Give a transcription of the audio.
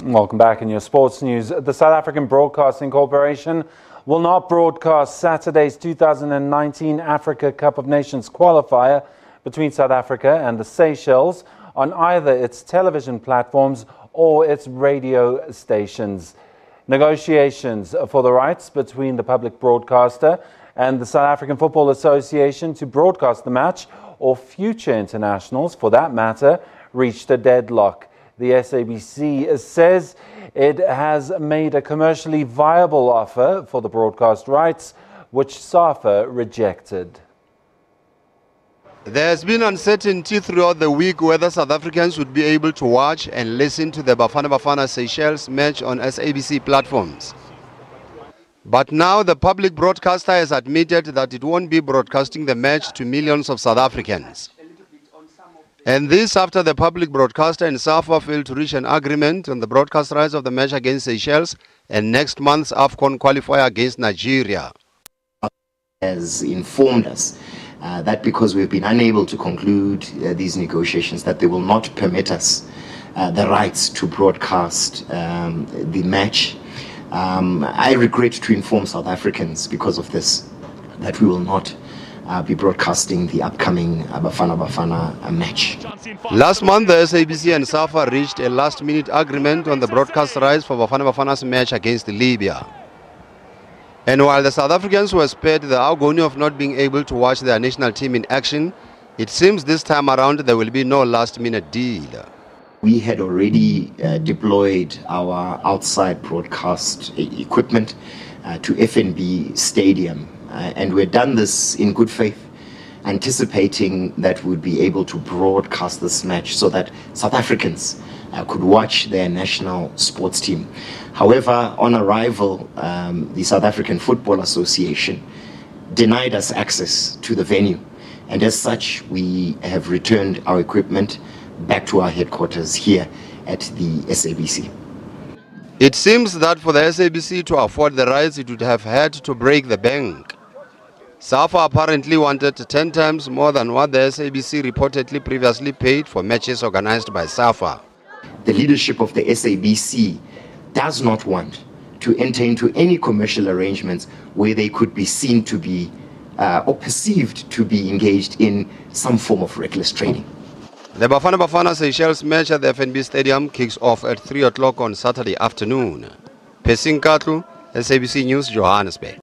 Welcome back in your sports news. The South African Broadcasting Corporation will not broadcast Saturday's 2019 Africa Cup of Nations qualifier between South Africa and the Seychelles on either its television platforms or its radio stations. Negotiations for the rights between the public broadcaster and the South African Football Association to broadcast the match, or future internationals for that matter, reached a deadlock. The SABC says it has made a commercially viable offer for the broadcast rights, which SAFA rejected. There has been uncertainty throughout the week whether South Africans would be able to watch and listen to the Bafana Seychelles match on SABC platforms. But now the public broadcaster has admitted that it won't be broadcasting the match to millions of South Africans. And this after the public broadcaster and SAFA failed to reach an agreement on the broadcast rights of the match against Seychelles and next month's AFCON qualifier against Nigeria. Has informed us that because we've been unable to conclude these negotiations, that they will not permit us the rights to broadcast the match. I regret to inform South Africans because of this that we will not be broadcasting the upcoming Bafana match. Last month, the SABC and SAFA reached a last-minute agreement on the broadcast rights for Bafana's match against Libya. And while the South Africans were spared the agony of not being able to watch their national team in action, it seems this time around there will be no last-minute deal. We had already deployed our outside broadcast equipment to FNB Stadium. And we've done this in good faith, anticipating that we'd be able to broadcast this match so that South Africans could watch their national sports team. However, on arrival, the South African Football Association denied us access to the venue. And as such, we have returned our equipment back to our headquarters here at the SABC. It seems that for the SABC to afford the rights, it would have had to break the bank. SAFA apparently wanted 10 times more than what the SABC reportedly previously paid for matches organized by SAFA. The leadership of the SABC does not want to enter into any commercial arrangements where they could be seen to be or perceived to be engaged in some form of reckless trading. The Bafana Seychelles match at the FNB Stadium kicks off at 3 o'clock on Saturday afternoon. Pesing Katlu, SABC News, Johannesburg.